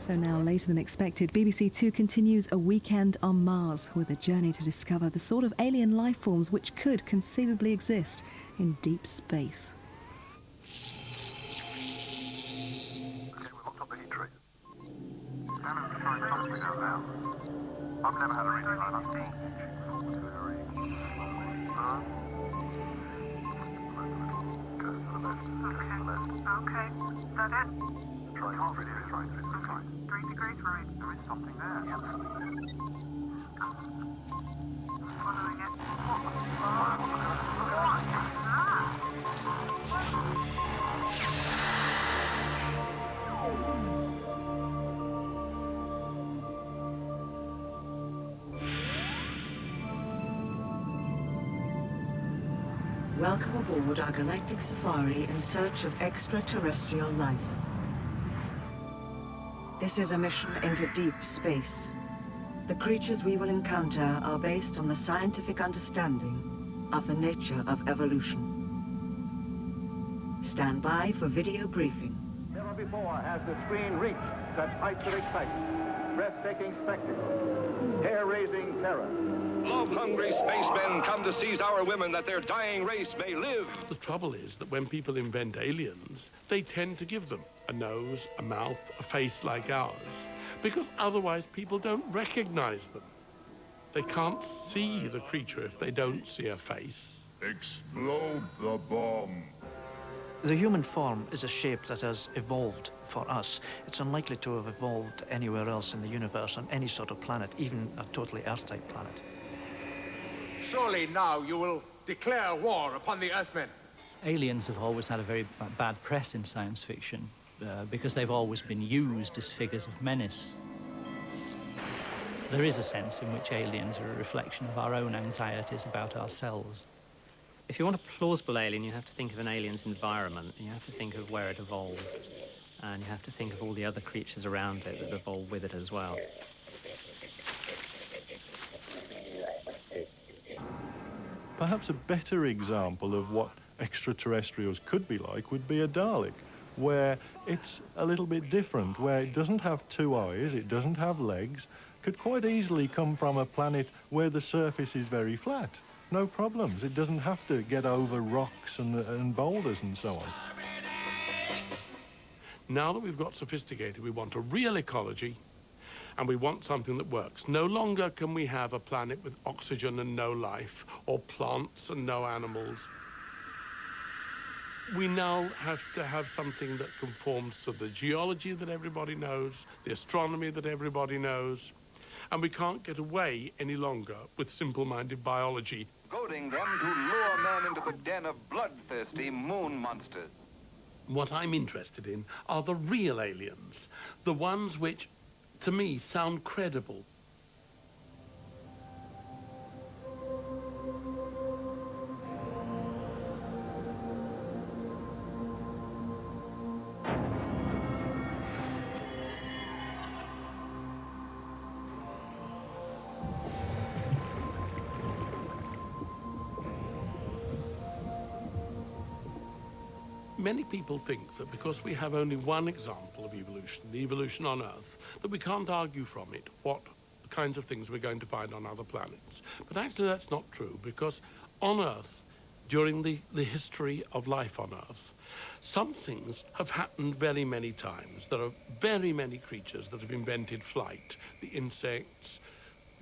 So now, later than expected, BBC Two continues A Weekend on Mars with a journey to discover the sort of alien life forms which could conceivably exist in deep space. Okay, we've looked up the heat traces. Standard to try something out now. I've never had a reading like that. Go to the left. Okay. Is that it? Try it. Really, it's right. It's right. 3 degrees, right. There is something there. Following it. Welcome aboard our galactic safari in search of extraterrestrial life. This is a mission into deep space. The creatures we will encounter are based on the scientific understanding of the nature of evolution. Stand by for video briefing. Never before has the screen reached such heights of excitement, breathtaking spectacle, hair-raising terror. Love-hungry spacemen come to seize our women that their dying race may live. The trouble is that when people invent aliens, they tend to give them a nose, a mouth, a face like ours, because otherwise people don't recognize them. They can't see the creature if they don't see a face. Explode the bomb. The human form is a shape that has evolved for us. It's unlikely to have evolved anywhere else in the universe, on any sort of planet, even a totally Earth-type planet. Surely now you will declare war upon the Earthmen. Aliens have always had a very bad press in science fiction because they've always been used as figures of menace. There is a sense in which aliens are a reflection of our own anxieties about ourselves. If you want a plausible alien, you have to think of an alien's environment, and you have to think of where it evolved, and you have to think of all the other creatures around it that evolved with it as well. Perhaps a better example of what extraterrestrials could be like would be a Dalek, where it's a little bit different, where it doesn't have two eyes, it doesn't have legs, could quite easily come from a planet where the surface is very flat. No problems. It doesn't have to get over rocks and boulders and so on. Now that we've got sophisticated, we want a real ecology, and we want something that works. No longer can we have a planet with oxygen and no life, or plants and no animals. We now have to have something that conforms to the geology that everybody knows, the astronomy that everybody knows, and we can't get away any longer with simple-minded biology. Goading them to lure men into the den of bloodthirsty moon monsters. What I'm interested in are the real aliens, the ones which, to me, sound credible. Many people think that because we have only one example of evolution, the evolution on Earth, that we can't argue from it what kinds of things we're going to find on other planets. But actually that's not true, because on Earth, during the history of life on Earth, some things have happened very many times. There are very many creatures that have invented flight. The insects,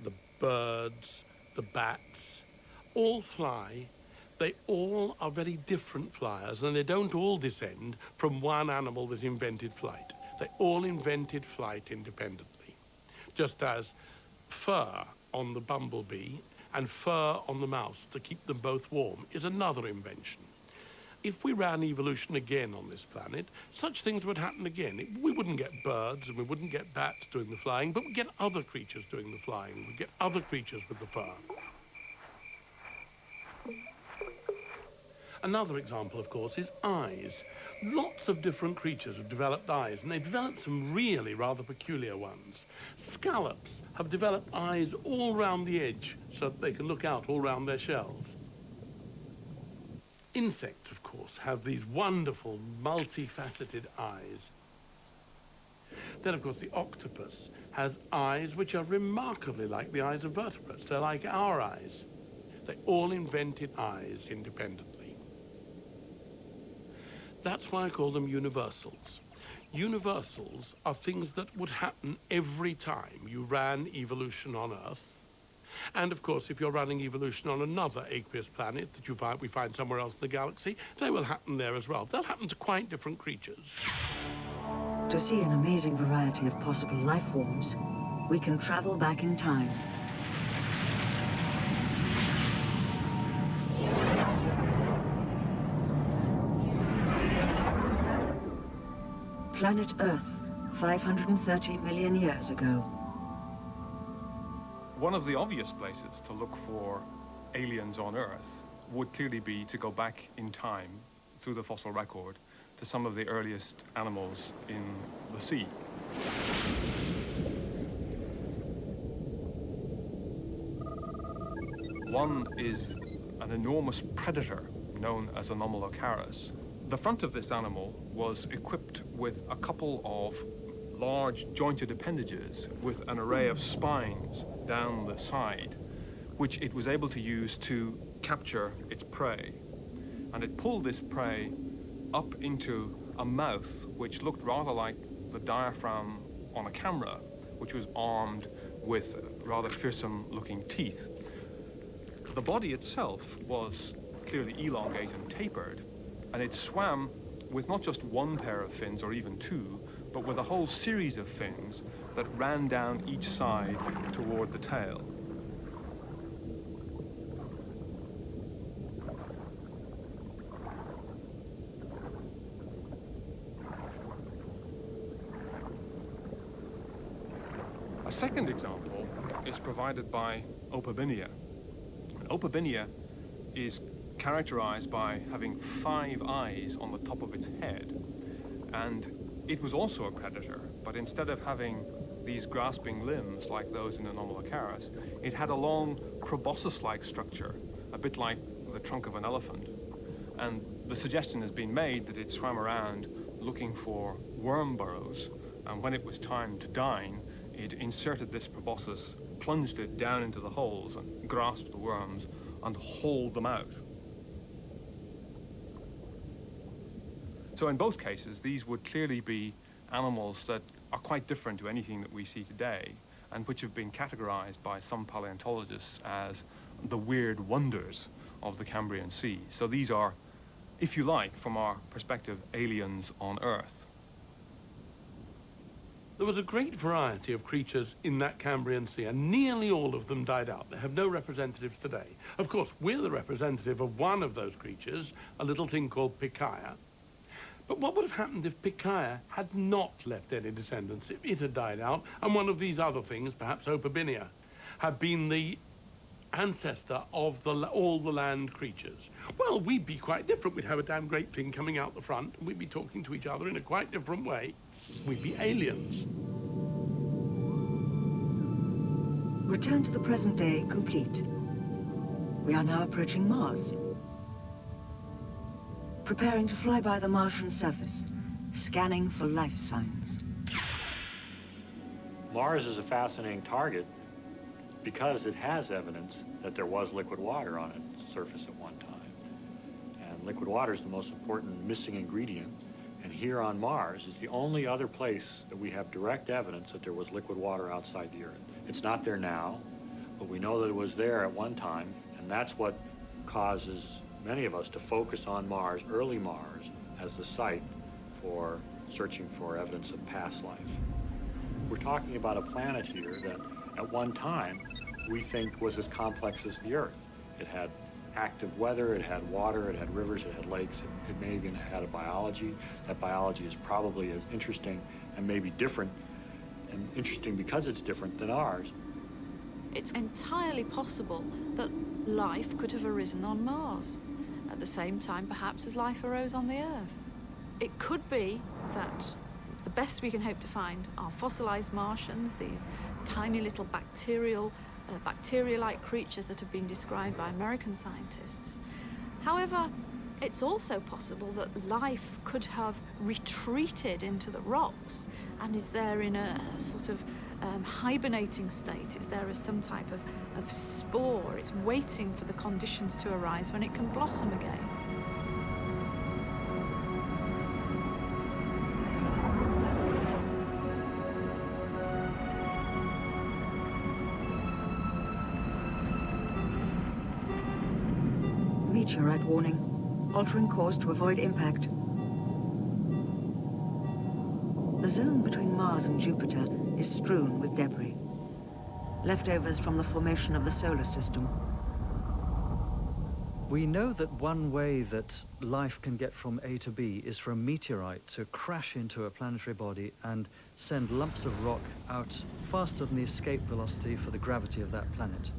the birds, the bats, all fly. They all are very different flyers, and they don't all descend from one animal that invented flight. They all invented flight independently. Just as fur on the bumblebee and fur on the mouse to keep them both warm is another invention. If we ran evolution again on this planet, such things would happen again. We wouldn't get birds and we wouldn't get bats doing the flying, but we'd get other creatures doing the flying. We'd get other creatures with the fur. Another example, of course, is eyes. Lots of different creatures have developed eyes, and they've developed some really rather peculiar ones. Scallops have developed eyes all round the edge so that they can look out all round their shells. Insects, of course, have these wonderful multifaceted eyes. Then, of course, the octopus has eyes which are remarkably like the eyes of vertebrates. They're like our eyes. They all invented eyes independently. That's why I call them universals. Universals are things that would happen every time you ran evolution on Earth. And of course, if you're running evolution on another aqueous planet that we find somewhere else in the galaxy, they will happen there as well. They'll happen to quite different creatures. To see an amazing variety of possible life forms, we can travel back in time. Planet Earth, 530 million years ago. One of the obvious places to look for aliens on Earth would clearly be to go back in time through the fossil record to some of the earliest animals in the sea. One is an enormous predator known as Anomalocaris. The front of this animal was equipped with a couple of large jointed appendages with an array of spines down the side, which it was able to use to capture its prey. And it pulled this prey up into a mouth which looked rather like the diaphragm on a camera, which was armed with rather fearsome looking teeth. The body itself was clearly elongate and tapered, and it swam with not just one pair of fins or even two, but with a whole series of fins that ran down each side toward the tail. A second example is provided by Opabinia. Opabinia is characterized by having 5 eyes on the top of its head, and it was also a predator, but instead of having these grasping limbs like those in Anomalocaris, it had a long proboscis-like structure, a bit like the trunk of an elephant. And the suggestion has been made that it swam around looking for worm burrows, and when it was time to dine, it inserted this proboscis, plunged it down into the holes, and grasped the worms and hauled them out. So in both cases, these would clearly be animals that are quite different to anything that we see today, and which have been categorized by some paleontologists as the weird wonders of the Cambrian Sea. So these are, if you like, from our perspective, aliens on Earth. There was a great variety of creatures in that Cambrian Sea, and nearly all of them died out. They have no representatives today. Of course, we're the representative of one of those creatures, a little thing called Pikaia. But what would have happened if Pikaia had not left any descendants, if it had died out, and one of these other things, perhaps Opabinia, had been the ancestor of all the land creatures? Well, we'd be quite different. We'd have a damn great thing coming out the front, and we'd be talking to each other in a quite different way. We'd be aliens. Return to the present day complete. We are now approaching Mars. Preparing to fly by the Martian surface, scanning for life signs. Mars is a fascinating target because it has evidence that there was liquid water on its surface at one time. And liquid water is the most important missing ingredient. And here on Mars is the only other place that we have direct evidence that there was liquid water outside the Earth. It's not there now, but we know that it was there at one time, and that's what causes many of us to focus on Mars, early Mars, as the site for searching for evidence of past life. We're talking about a planet here that at one time we think was as complex as the Earth. It had active weather, it had water, it had rivers, it had lakes, it may even had a biology. That biology is probably as interesting and maybe different, and interesting because it's different than ours. It's entirely possible that life could have arisen on Mars at the same time perhaps as life arose on the Earth. It could be that the best we can hope to find are fossilized Martians, these tiny little bacteria-like creatures that have been described by American scientists. However, it's also possible that life could have retreated into the rocks and is there in a sort of hibernating state. It's there as some type of spore. It's waiting for the conditions to arise when it can blossom again. Meteorite warning. Altering course to avoid impact. The zone between Mars and Jupiter is strewn with debris. Leftovers from the formation of the solar system. We know that one way that life can get from A to B is for a meteorite to crash into a planetary body and send lumps of rock out faster than the escape velocity for the gravity of that planet.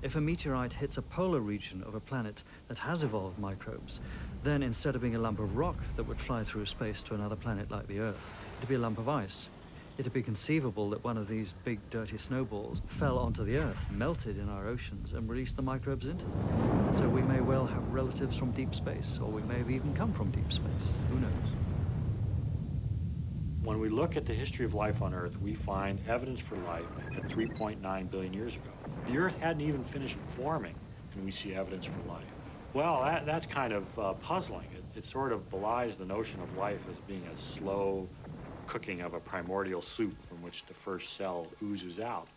If a meteorite hits a polar region of a planet that has evolved microbes, then instead of being a lump of rock that would fly through space to another planet like the Earth, it'd be a lump of ice. It'd be conceivable that one of these big dirty snowballs fell onto the Earth, melted in our oceans, and released the microbes into them. So we may well have relatives from deep space, or we may have even come from deep space. Who knows? When we look at the history of life on Earth, we find evidence for life at 3.9 billion years ago. The Earth hadn't even finished forming, and we see evidence for life. Well, that's kind of puzzling. It sort of belies the notion of life as being a slow cooking of a primordial soup from which the first cell oozes out.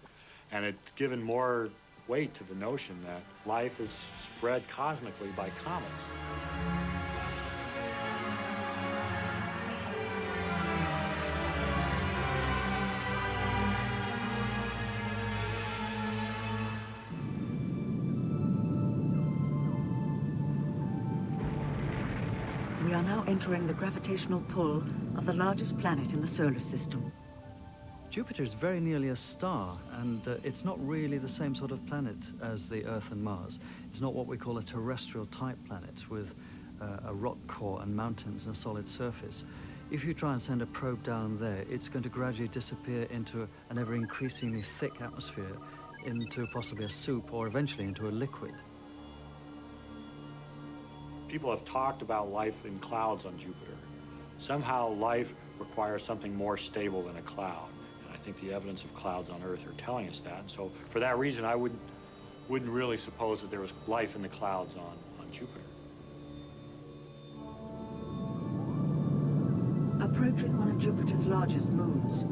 And it's given more weight to the notion that life is spread cosmically by comets. We are now entering the gravitational pull of the largest planet in the solar system. Jupiter is very nearly a star, and it's not really the same sort of planet as the Earth and Mars. It's not what we call a terrestrial type planet with a rock core and mountains and a solid surface. If you try and send a probe down there, it's going to gradually disappear into an ever increasingly thick atmosphere, into possibly a soup or eventually into a liquid. People have talked about life in clouds on Jupiter. Somehow life requires something more stable than a cloud. And I think the evidence of clouds on Earth are telling us that. So for that reason, I wouldn't really suppose that there was life in the clouds on Jupiter. Approaching one of Jupiter's largest moons,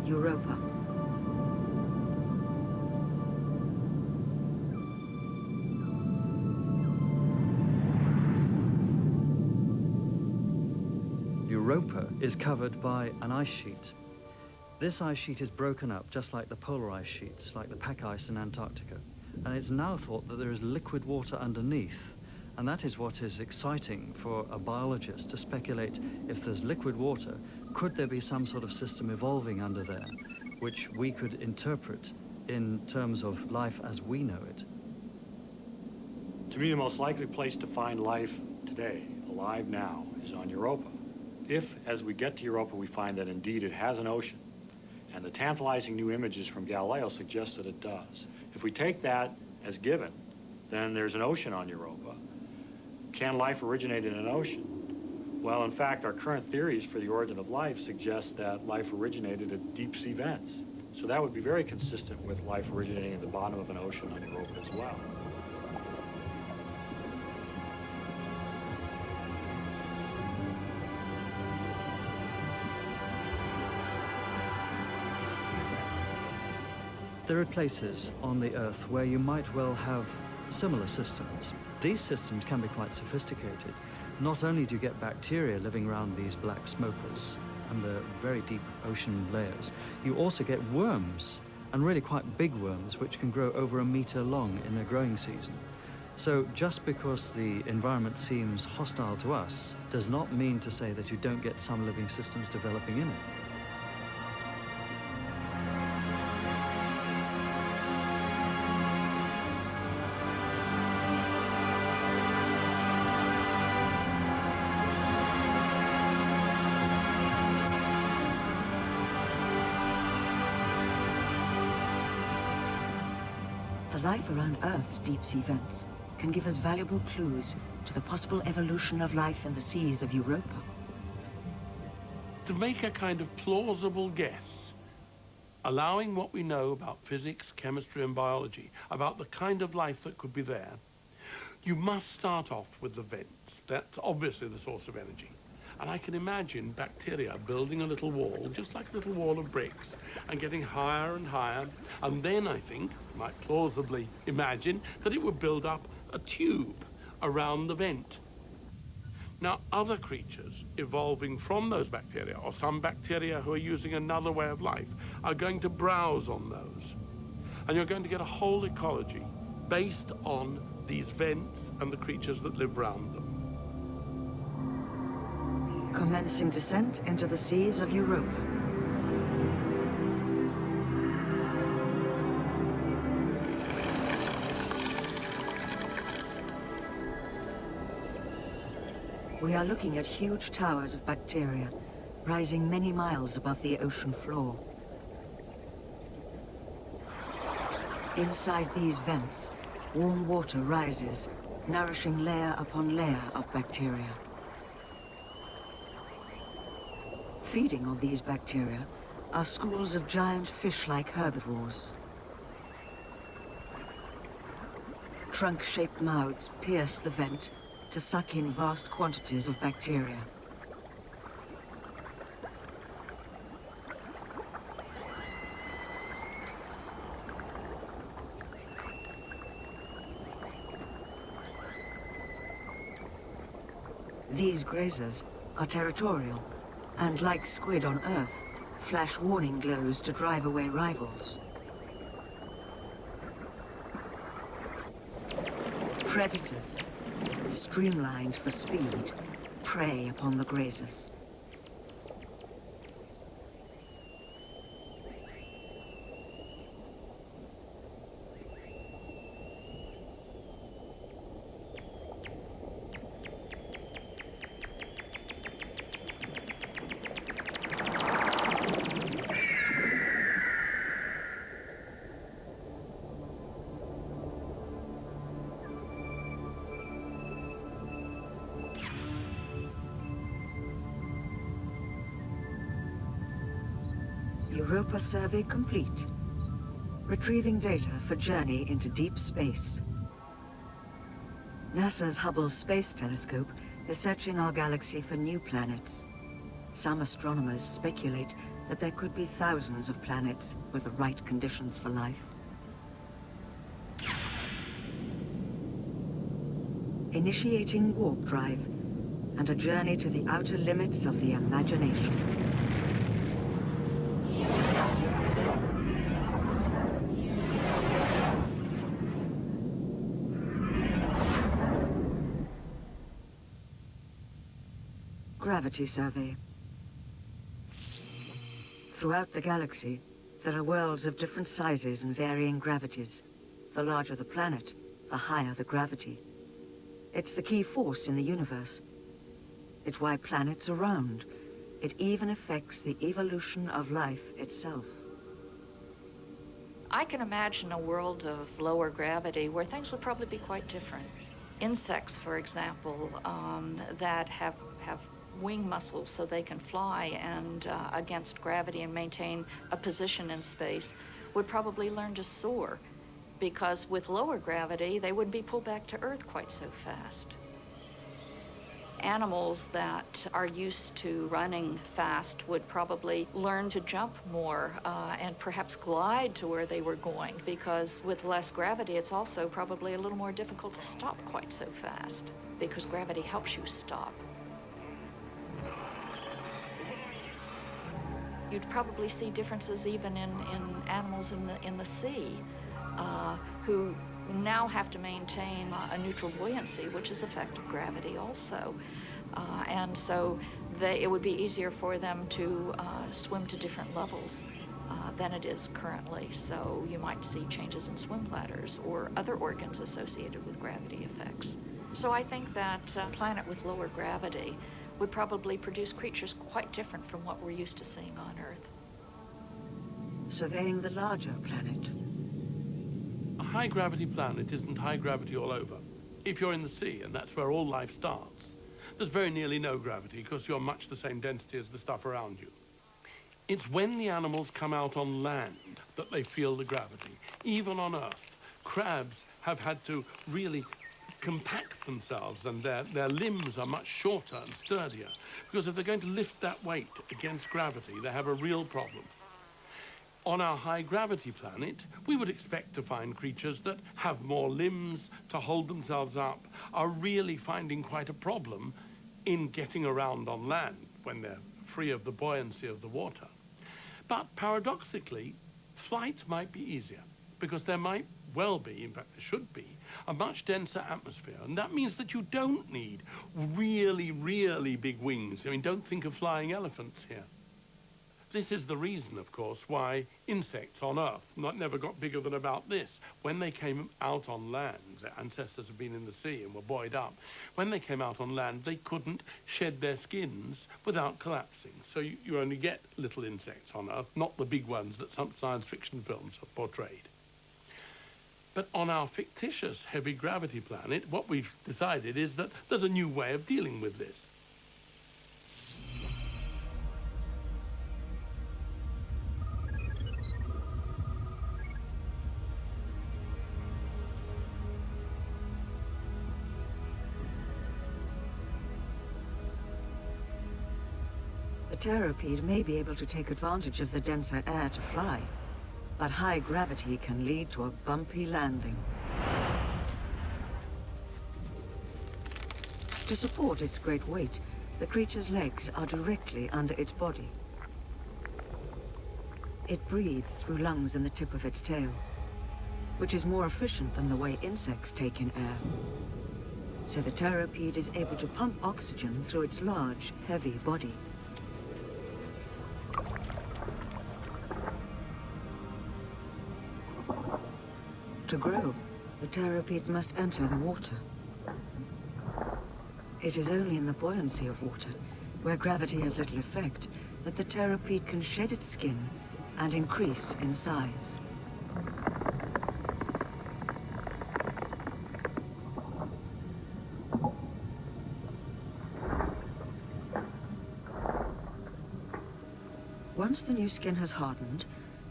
Europa. Europa is covered by an ice sheet. This ice sheet is broken up just like the polar ice sheets, like the pack ice in Antarctica. And it's now thought that there is liquid water underneath. And that is what is exciting for a biologist to speculate if there's liquid water, could there be some sort of system evolving under there, which we could interpret in terms of life as we know it? To me, the most likely place to find life today, alive now, is on Europa. If, as we get to Europa, we find that indeed it has an ocean, and the tantalizing new images from Galileo suggest that it does. If we take that as given, then there's an ocean on Europa. Can life originate in an ocean? Well, in fact, our current theories for the origin of life suggest that life originated at deep sea vents. So that would be very consistent with life originating at the bottom of an ocean on Europa as well. There are places on the Earth where you might well have similar systems. These systems can be quite sophisticated. Not only do you get bacteria living around these black smokers and the very deep ocean layers, you also get worms, and really quite big worms, which can grow over 1 meter long in their growing season. So just because the environment seems hostile to us does not mean to say that you don't get some living systems developing in it. Life around Earth's deep-sea vents can give us valuable clues to the possible evolution of life in the seas of Europa. to make a kind of plausible guess, allowing what we know about physics, chemistry, and biology, about the kind of life that could be there, you must start off with the vents. That's obviously the source of energy. And I can imagine bacteria building a little wall, just like a little wall of bricks, and getting higher and higher. And then I think, might plausibly imagine, that it would build up a tube around the vent. Now, other creatures evolving from those bacteria, or some bacteria who are using another way of life, are going to browse on those. And you're going to get a whole ecology based on these vents and the creatures that live around them. Commencing descent into the seas of Europa. We are looking at huge towers of bacteria, rising many miles above the ocean floor. Inside these vents, warm water rises, nourishing layer upon layer of bacteria. Feeding on these bacteria are schools of giant fish-like herbivores. Trunk-shaped mouths pierce the vent to suck in vast quantities of bacteria. These grazers are territorial, and like squid on Earth, flash warning glows to drive away rivals. Predators, streamlined for speed, prey upon the grazers. Europa survey complete. Retrieving data for journey into deep space. NASA's Hubble Space Telescope is searching our galaxy for new planets. Some astronomers speculate that there could be thousands of planets with the right conditions for life. Initiating warp drive and a journey to the outer limits of the imagination. Gravity survey. Throughout the galaxy, there are worlds of different sizes and varying gravities. The larger the planet, the higher the gravity. It's the key force in the universe. It's why planets are round. It even affects the evolution of life itself. I can imagine a world of lower gravity where things would probably be quite different. Insects, for example, that have wing muscles so they can fly and against gravity and maintain a position in space, would probably learn to soar, because with lower gravity they wouldn't be pulled back to Earth quite so fast. Animals that are used to running fast would probably learn to jump more and perhaps glide to where they were going, because with less gravity it's also probably a little more difficult to stop quite so fast, because gravity helps you stop. You'd probably see differences even in animals in the sea who now have to maintain a neutral buoyancy, which is effective gravity also. And so it would be easier for them to swim to different levels than it is currently. So you might see changes in swim bladders or other organs associated with gravity effects. So I think that a planet with lower gravity would probably produce creatures quite different from what we're used to seeing on Earth. Surveying the larger planet. A high-gravity planet isn't high gravity all over, if you're in the sea, and that's where all life starts. there's very nearly no gravity because you're much the same density as the stuff around you. It's when the animals come out on land that they feel the gravity. Even on Earth, crabs have had to really compact themselves, and their limbs are much shorter and sturdier, because if they're going to lift that weight against gravity, they have a real problem. On our high gravity planet, we would expect to find creatures that have more limbs to hold themselves up, are really finding quite a problem in getting around on land when they're free of the buoyancy of the water. But paradoxically, flight might be easier, because there might well be, in fact there should be, a much denser atmosphere. And that means that you don't need really, really big wings. I mean, don't think of flying elephants here. This is the reason, of course, why insects on Earth never got bigger than about this. When they came out on land, their ancestors have been in the sea and were buoyed up. When they came out on land, they couldn't shed their skins without collapsing. So you only get little insects on Earth, not the big ones that some science fiction films have portrayed. But on our fictitious heavy gravity planet, what we've decided is that there's a new way of dealing with this. The pteropede may be able to take advantage of the denser air to fly, but high gravity can lead to a bumpy landing. To support its great weight, the creature's legs are directly under its body. It breathes through lungs in the tip of its tail, which is more efficient than the way insects take in air. So the pteropede is able to pump oxygen through its large, heavy body. To grow, the pteropede must enter the water. It is only in the buoyancy of water, where gravity has little effect, that the pteropede can shed its skin and increase in size. Once the new skin has hardened,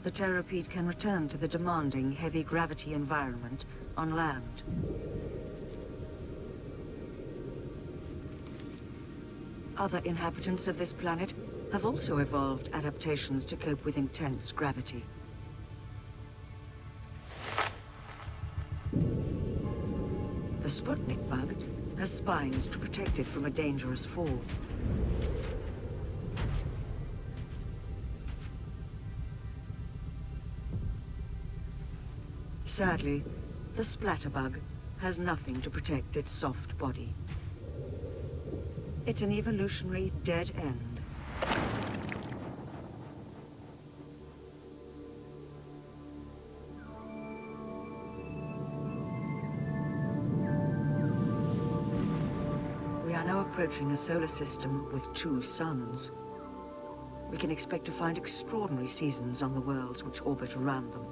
the pteropede can return to the demanding heavy gravity environment on land. Other inhabitants of this planet have also evolved adaptations to cope with intense gravity. The Sputnik bug has spines to protect it from a dangerous fall. Sadly, the splatterbug has nothing to protect its soft body. It's an evolutionary dead end. We are now approaching a solar system with 2 suns. We can expect to find extraordinary seasons on the worlds which orbit around them.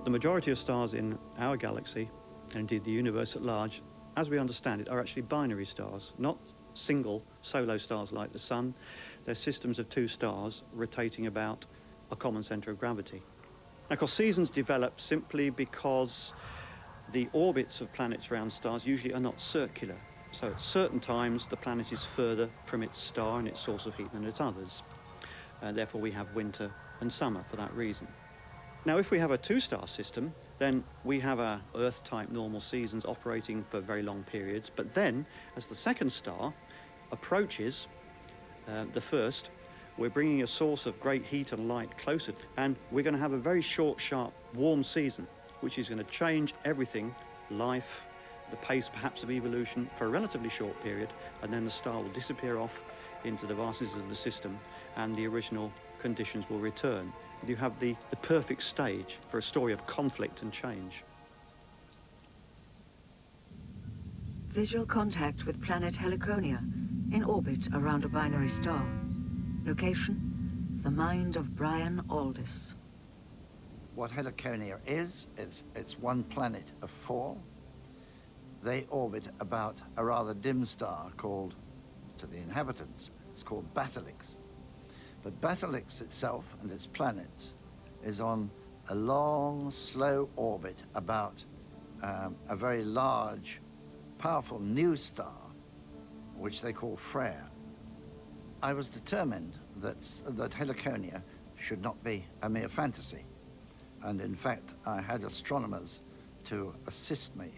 The majority of stars in our galaxy, and indeed the universe at large, as we understand it, are actually binary stars, not single solo stars like the Sun. They're systems of 2 stars rotating about a common centre of gravity. Now, of course, seasons develop simply because the orbits of planets around stars usually are not circular. So at certain times, the planet is further from its star and its source of heat than at others. Therefore, we have winter and summer for that reason. Now, if we have a 2-star system, then we have our Earth-type normal seasons operating for very long periods. But then, as the second star approaches the first, we're bringing a source of great heat and light closer, and we're going to have a very short, sharp, warm season, which is going to change everything, life, the pace perhaps of evolution for a relatively short period, and then the star will disappear off into the vastnesses of the system, and the original conditions will return. You have the perfect stage for a story of conflict and change. Visual contact with planet Heliconia, in orbit around a binary star. Location, the mind of Brian Aldiss. What Heliconia is it's one planet of 4. they orbit about a rather dim star called, to the inhabitants, it's called Batilix. But Batilix itself and its planets is on a long, slow orbit about a very large, powerful new star, which they call Freya. I was determined that Heliconia should not be a mere fantasy. And in fact, I had astronomers to assist me.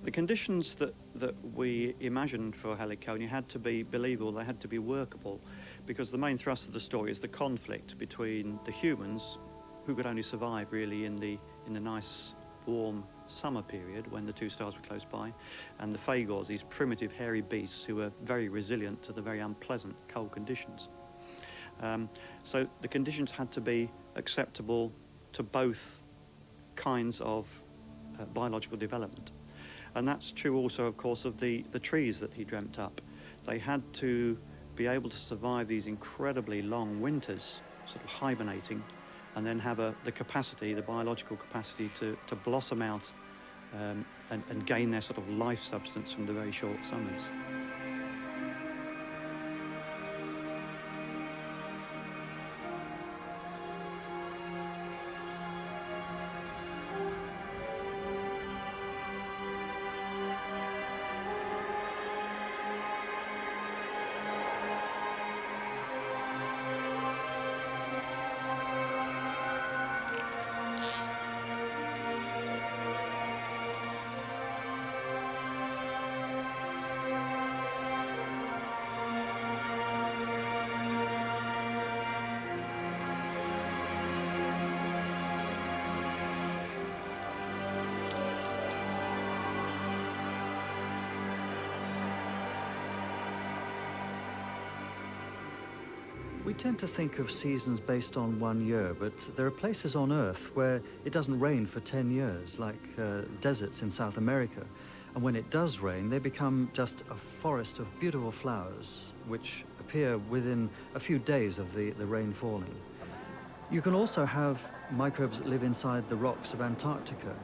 The conditions that we imagined for Heliconia had to be believable, they had to be workable, because the main thrust of the story is the conflict between the humans, who could only survive really in the nice, warm summer period when the two stars were close by, and the Phagors, these primitive hairy beasts who were very resilient to the very unpleasant cold conditions. So the conditions had to be acceptable to both kinds of biological development. And that's true also, of course, of the trees that he dreamt up. They had to be able to survive these incredibly long winters, sort of hibernating, and then have the capacity, the biological capacity to blossom out and gain their sort of life substance from the very short summers. We tend to think of seasons based on 1 year, but there are places on Earth where it doesn't rain for 10 years, like deserts in South America. And when it does rain, they become just a forest of beautiful flowers, which appear within a few days of the rain falling. You can also have microbes that live inside the rocks of Antarctica,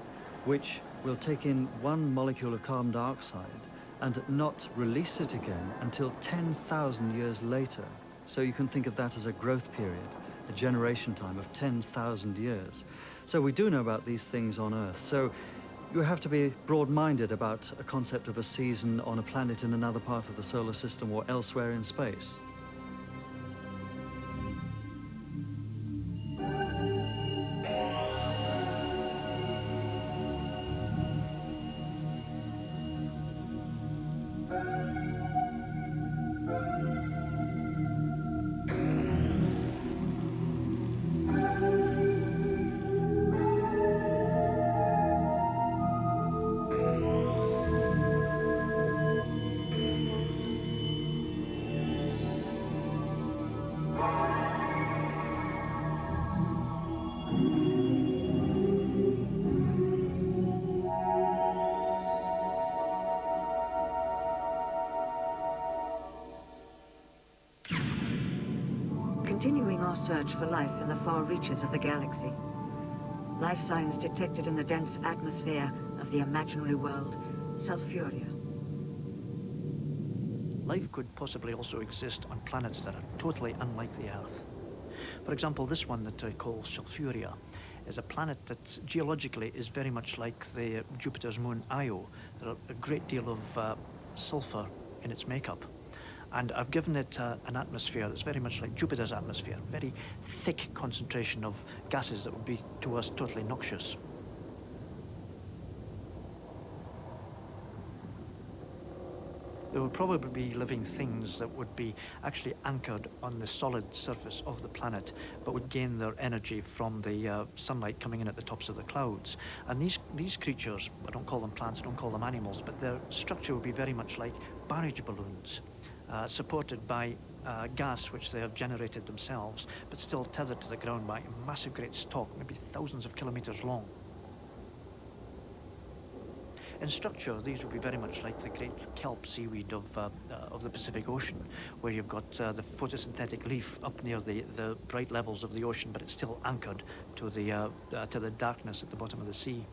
which will take in 1 molecule of carbon dioxide and not release it again until 10,000 years later. So you can think of that as a growth period, a generation time of 10,000 years. So we do know about these things on Earth. So you have to be broad-minded about a concept of a season on a planet in another part of the solar system or elsewhere in space. Continuing our search for life in the far reaches of the galaxy. Life signs detected in the dense atmosphere of the imaginary world, Sulfuria. Life could possibly also exist on planets that are totally unlike the Earth. For example, this one that I call Sulfuria is a planet that geologically is very much like the Jupiter's moon Io. There are a great deal of sulfur in its makeup. And I've given it an atmosphere that's very much like Jupiter's atmosphere, very thick concentration of gases that would be, to us, totally noxious. There would probably be living things that would be actually anchored on the solid surface of the planet, but would gain their energy from the sunlight coming in at the tops of the clouds. And these creatures, I don't call them plants, I don't call them animals, but their structure would be very much like barrage balloons. Supported by gas which they have generated themselves, but still tethered to the ground by a massive great stalk, maybe thousands of kilometers long. In structure, these would be very much like the great kelp seaweed of the Pacific Ocean, where you've got the photosynthetic leaf up near the bright levels of the ocean, but it's still anchored to the darkness at the bottom of the sea.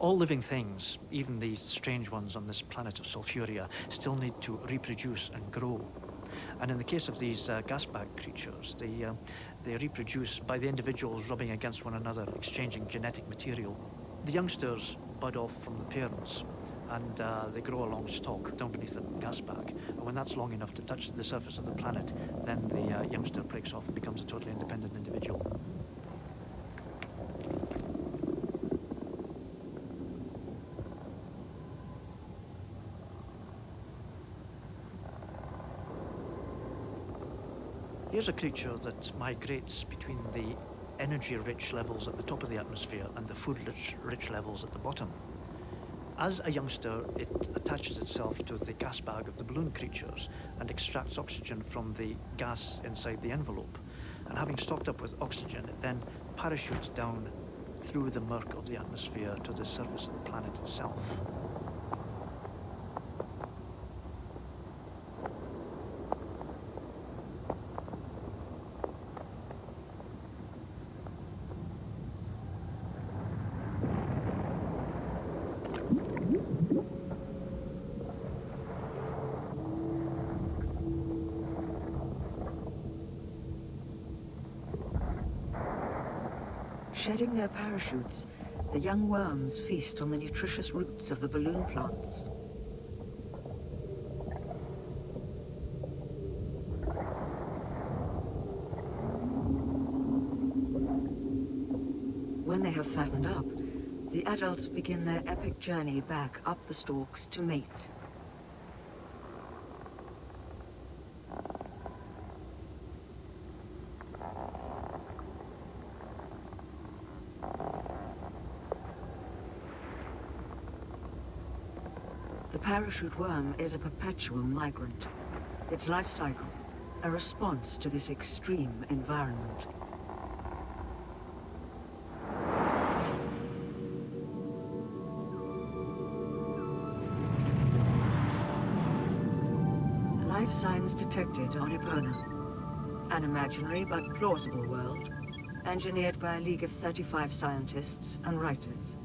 All living things, even these strange ones on this planet of Sulfuria, still need to reproduce and grow. And in the case of these gas bag creatures, they reproduce by the individuals rubbing against one another, exchanging genetic material. The youngsters bud off from the parents, and they grow a long stalk down beneath the gas bag. And when that's long enough to touch the surface of the planet, then the youngster breaks off and becomes a totally independent individual. Here's a creature that migrates between the energy-rich levels at the top of the atmosphere and the food-rich levels at the bottom. As a youngster, it attaches itself to the gas bag of the balloon creatures and extracts oxygen from the gas inside the envelope. And having stocked up with oxygen, it then parachutes down through the murk of the atmosphere to the surface of the planet itself. Shedding their parachutes, the young worms feast on the nutritious roots of the balloon plants. When they have fattened up, the adults begin their epic journey back up the stalks to mate. The parachute worm is a perpetual migrant. Its life cycle, a response to this extreme environment. Life signs detected on Epona, an imaginary but plausible world, engineered by a League of 35 scientists and writers.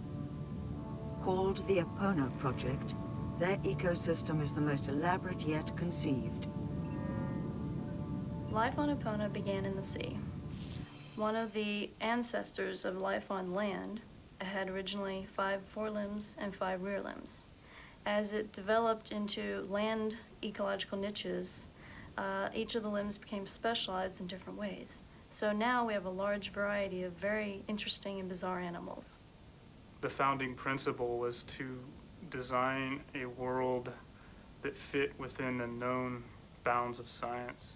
Called the Epona Project, their ecosystem is the most elaborate yet conceived. Life on Epona began in the sea. One of the ancestors of life on land had originally 5 forelimbs and 5 rear limbs. As it developed into land ecological niches, each of the limbs became specialized in different ways. So now we have a large variety of very interesting and bizarre animals. The founding principle was to design a world that fit within the known bounds of science.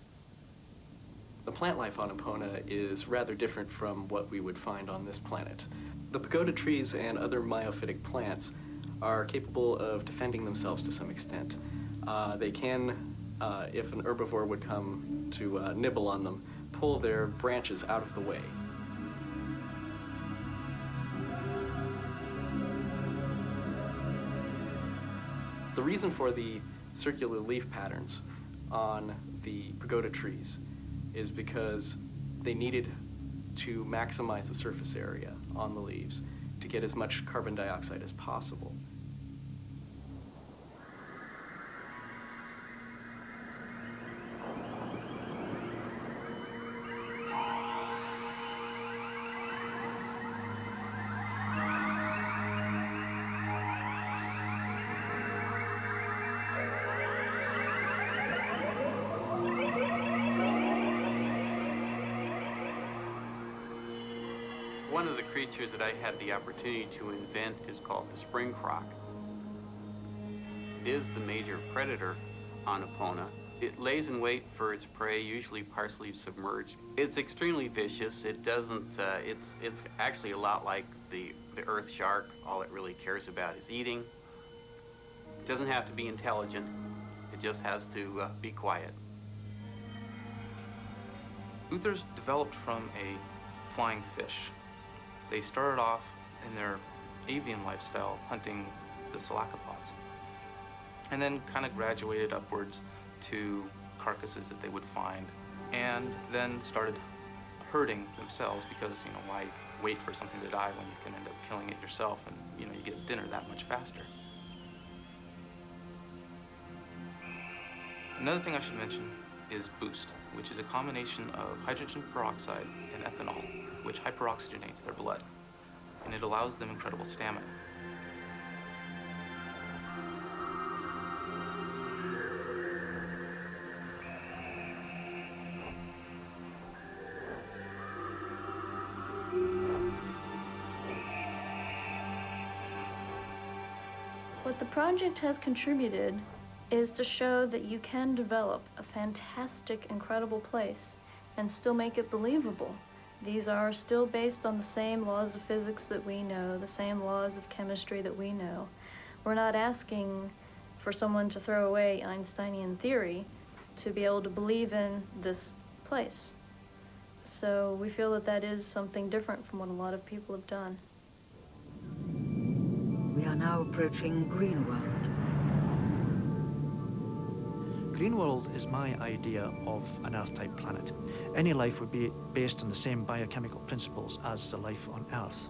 The plant life on Epona is rather different from what we would find on this planet. The pagoda trees and other myophytic plants are capable of defending themselves to some extent. They can, if an herbivore would come to nibble on them, pull their branches out of the way. The reason for the circular leaf patterns on the pagoda trees is because they needed to maximize the surface area on the leaves to get as much carbon dioxide as possible. One of the creatures that I had the opportunity to invent is called the spring croc. It is the major predator on Epona. It lays in wait for its prey, usually partially submerged. It's extremely vicious. It doesn't, it's actually a lot like the earth shark. All it really cares about is eating. It doesn't have to be intelligent. It just has to be quiet. Uthers developed from a flying fish. They started off in their avian lifestyle hunting the salacopods, and then kind of graduated upwards to carcasses that they would find, and then started herding themselves because, you know, why wait for something to die when you can end up killing it yourself and you get dinner that much faster. Another thing I should mention is boost, which is a combination of hydrogen peroxide and ethanol, which hyperoxygenates their blood, and it allows them incredible stamina. What the project has contributed is to show that you can develop a fantastic, incredible place and still make it believable. These are still based on the same laws of physics that we know, the same laws of chemistry that we know. We're not asking for someone to throw away Einsteinian theory to be able to believe in this place. So we feel that that is something different from what a lot of people have done. We are now approaching Greenworld. Greenworld is my idea of an Earth-type planet. Any life would be based on the same biochemical principles as the life on Earth.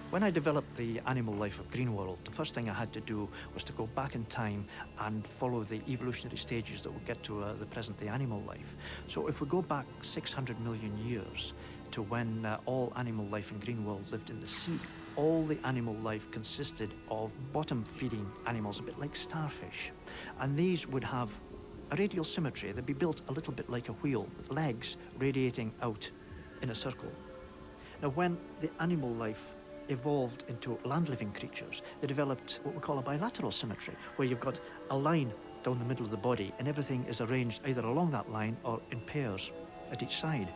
When I developed the animal life of Greenworld, the first thing I had to do was to go back in time and follow the evolutionary stages that will get to the present-day animal life. So if we go back 600 million years to when all animal life in Greenworld lived in the sea, all the animal life consisted of bottom-feeding animals, a bit like starfish. And these would have a radial symmetry. They'd be built a little bit like a wheel, with legs radiating out in a circle. Now, when the animal life evolved into land-living creatures, they developed what we call a bilateral symmetry, where you've got a line down the middle of the body, and everything is arranged either along that line or in pairs at each side.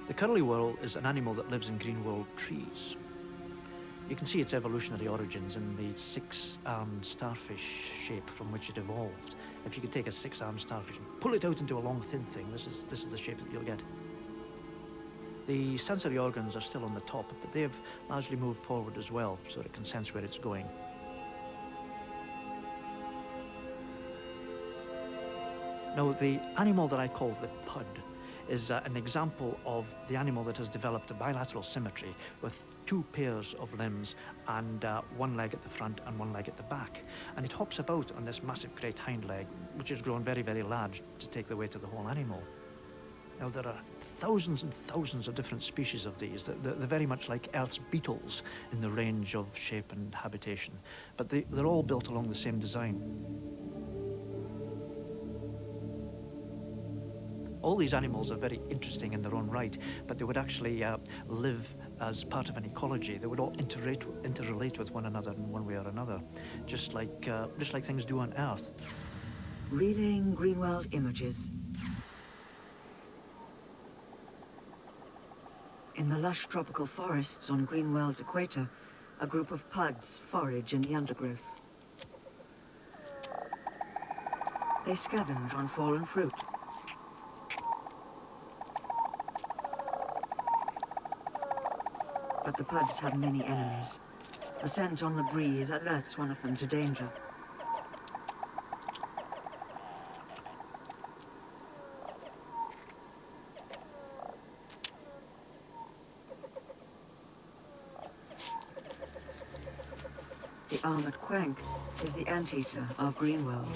The curlywurl is an animal that lives in Greenworld trees. You can see its evolutionary origins in the six-armed starfish shape from which it evolved. If you could take a six-armed starfish and pull it out into a long, thin thing, this is the shape that you'll get. The sensory organs are still on the top, but they have largely moved forward as well, so that it can sense where it's going. Now, the animal that I call the pud is an example of the animal that has developed a bilateral symmetry with two pairs of limbs and one leg at the front and one leg at the back. And it hops about on this massive great hind leg, which has grown very, very large to take the weight of the whole animal. Now, there are thousands and thousands of different species of these. They're very much like Earth's beetles in the range of shape and habitation, but they're all built along the same design. All these animals are very interesting in their own right, but they would actually live as part of an ecology. They would all interrelate with one another in one way or another, just like things do on Earth. Relaying Greenworld images. In the lush tropical forests on Greenworld's equator, a group of puds forage in the undergrowth. They scavenge on fallen fruit. But the puds have many enemies. A scent on the breeze alerts one of them to danger. The armored quank is the anteater of Greenworld.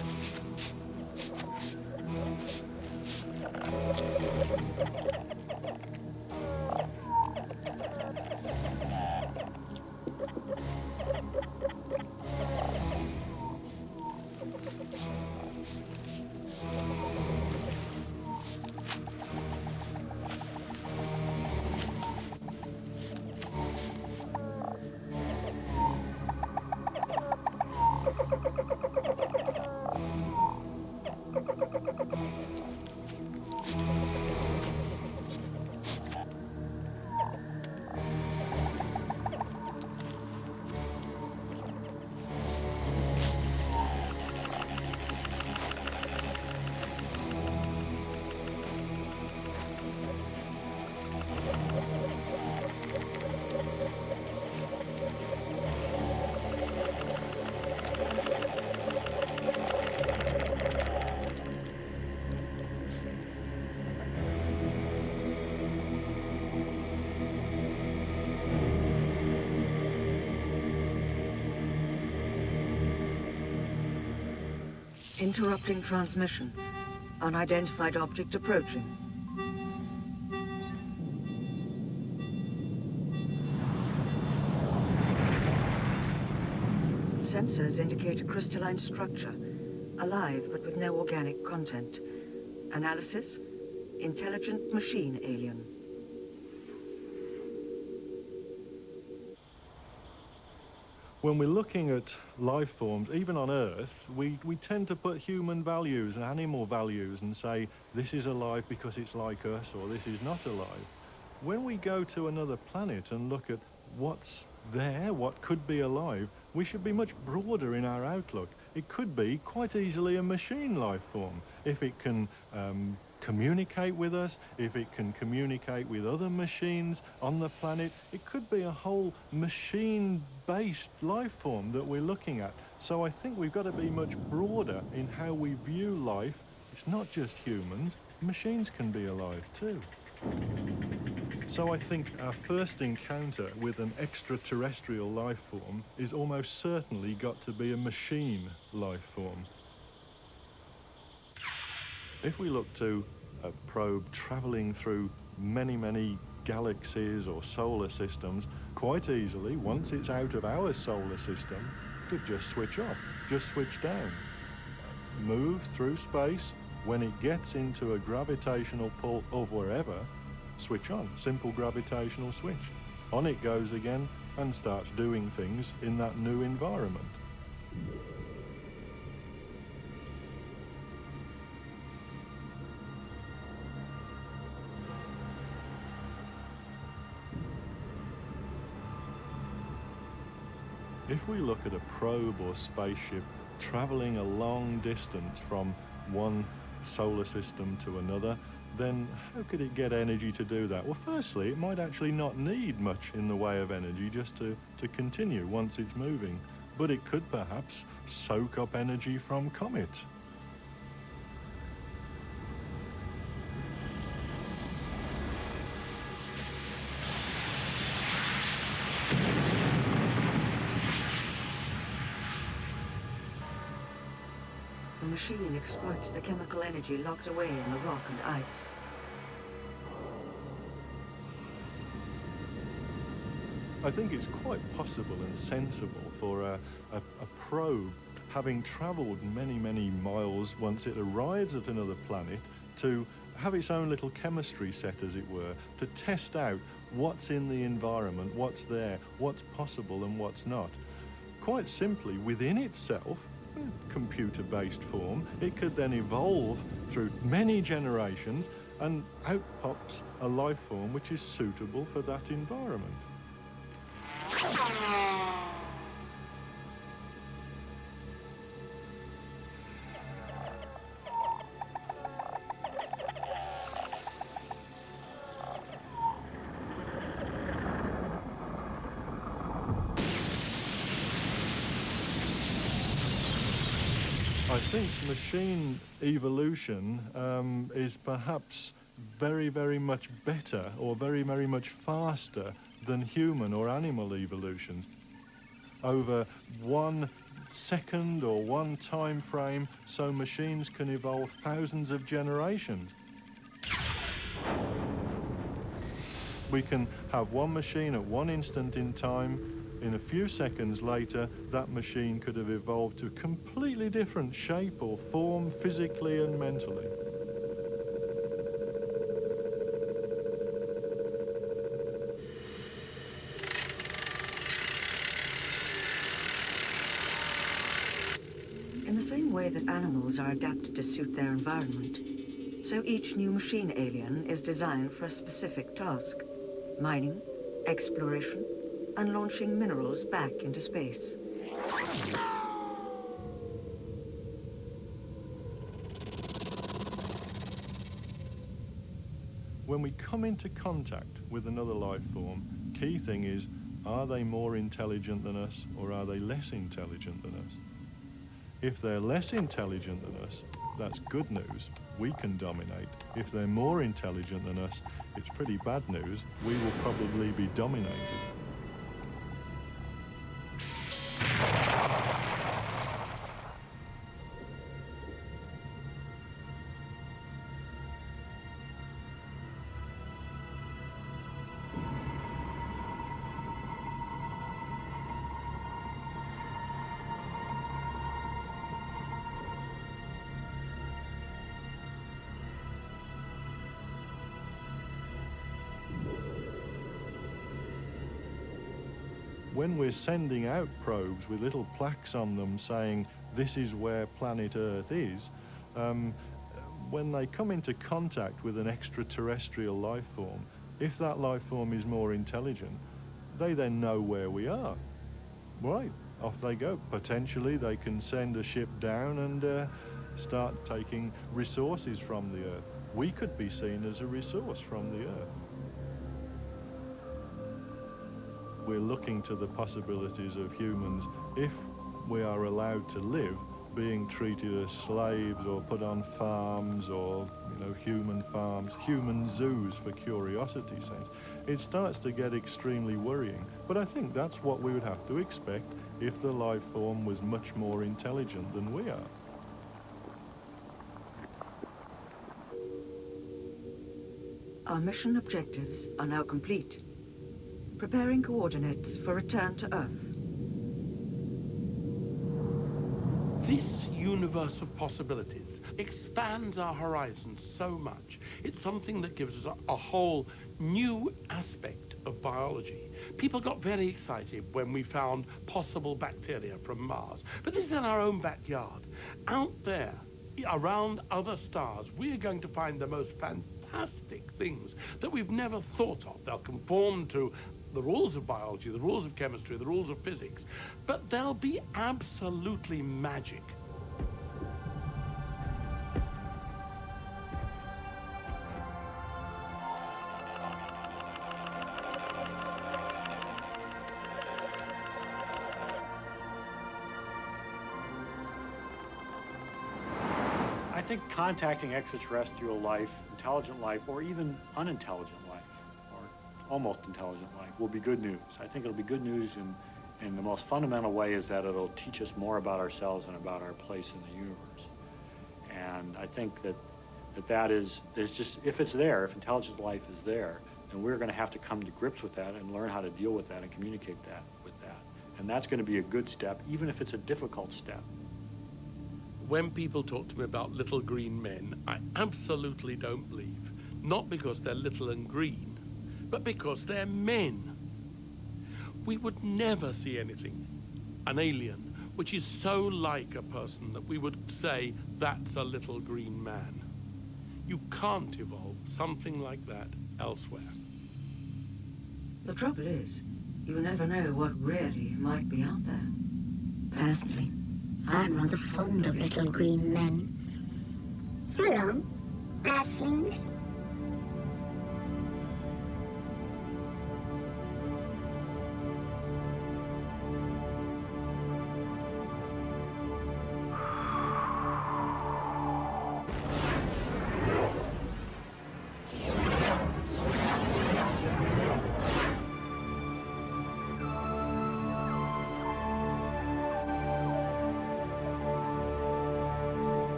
Interrupting transmission. Unidentified object approaching. Sensors indicate a crystalline structure, alive but with no organic content. Analysis, intelligent machine alien. When we're looking at life forms, even on Earth, we tend to put human values and animal values and say, this is alive because it's like us, or this is not alive. When we go to another planet and look at what's there, what could be alive, we should be much broader in our outlook. It could be quite easily a machine life form. If it can communicate with us, if it can communicate with other machines on the planet, it could be a whole machine-based life form that we're looking at. So I think we've got to be much broader in how we view life. It's not just humans, machines can be alive too. So I think our first encounter with an extraterrestrial life form is almost certainly got to be a machine life form. If we look to a probe travelling through many, many galaxies or solar systems, quite easily, once it's out of our solar system, it could just switch off, just switch down, move through space. When it gets into a gravitational pull of wherever, switch on, simple gravitational switch. On it goes again and starts doing things in that new environment. If we look at a probe or spaceship traveling a long distance from one solar system to another, then how could it get energy to do that? Well, firstly, it might actually not need much in the way of energy just to continue once it's moving, but it could perhaps soak up energy from comets. The machine exploits the chemical energy locked away in the rock and ice. I think it's quite possible and sensible for a probe, having travelled many, many miles once it arrives at another planet, to have its own little chemistry set, as it were, to test out what's in the environment, what's there, what's possible and what's not. Quite simply, within itself, computer-based form, it could then evolve through many generations, and out pops a life form which is suitable for that environment. I think machine evolution is perhaps very, very much better or very, very much faster than human or animal evolution. Over 1 second or 1 time frame, so machines can evolve thousands of generations. We can have one machine at one instant in time. In a few seconds later, that machine could have evolved to a completely different shape or form, physically and mentally. In the same way that animals are adapted to suit their environment, so each new machine alien is designed for a specific task: mining, exploration, and launching minerals back into space. When we come into contact with another life form, key thing is, are they more intelligent than us or are they less intelligent than us? If they're less intelligent than us, that's good news. We can dominate. If they're more intelligent than us, it's pretty bad news. We will probably be dominated. when we're sending out probes with little plaques on them saying this is where planet Earth is, when they come into contact with an extraterrestrial life form, if that life form is more intelligent, they then know where we are. Right, off they go. Potentially they can send a ship down and start taking resources from the Earth. We could be seen as a resource from the Earth. We're looking to the possibilities of humans, if we are allowed to live, being treated as slaves or put on farms or, human farms, human zoos for curiosity's sake. It starts to get extremely worrying. But I think that's what we would have to expect if the life form was much more intelligent than we are. Our mission objectives are now complete. Preparing coordinates for return to Earth. This universe of possibilities expands our horizons so much. It's something that gives us a whole new aspect of biology. People got very excited when we found possible bacteria from Mars. But this is in our own backyard. Out there, around other stars, we're going to find the most fantastic things that we've never thought of. They'll conform to the rules of biology, the rules of chemistry, the rules of physics, but they'll be absolutely magic. I think contacting extraterrestrial life, intelligent life, or even unintelligent life, or almost intelligent life, will be good news. I think it'll be good news in the most fundamental way is that it'll teach us more about ourselves and about our place in the universe. And I think that is just, if it's there, if intelligent life is there, then we're going to have to come to grips with that and learn how to deal with that and communicate that with that. And that's going to be a good step, even if it's a difficult step. When people talk to me about little green men, I absolutely don't believe. Not because they're little and green, but because they're men. We would never see anything, an alien, which is so like a person that we would say, that's a little green man. You can't evolve something like that elsewhere. The trouble is, you never know what really might be out there. Personally, I'm rather fond of little green men. So long, Earthlings.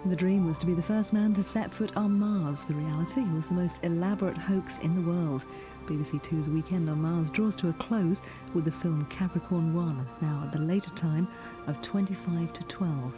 The dream was to be the first man to set foot on Mars. The reality was the most elaborate hoax in the world. BBC Two's Weekend on Mars draws to a close with the film Capricorn 1, now at the later time of 25 to 12.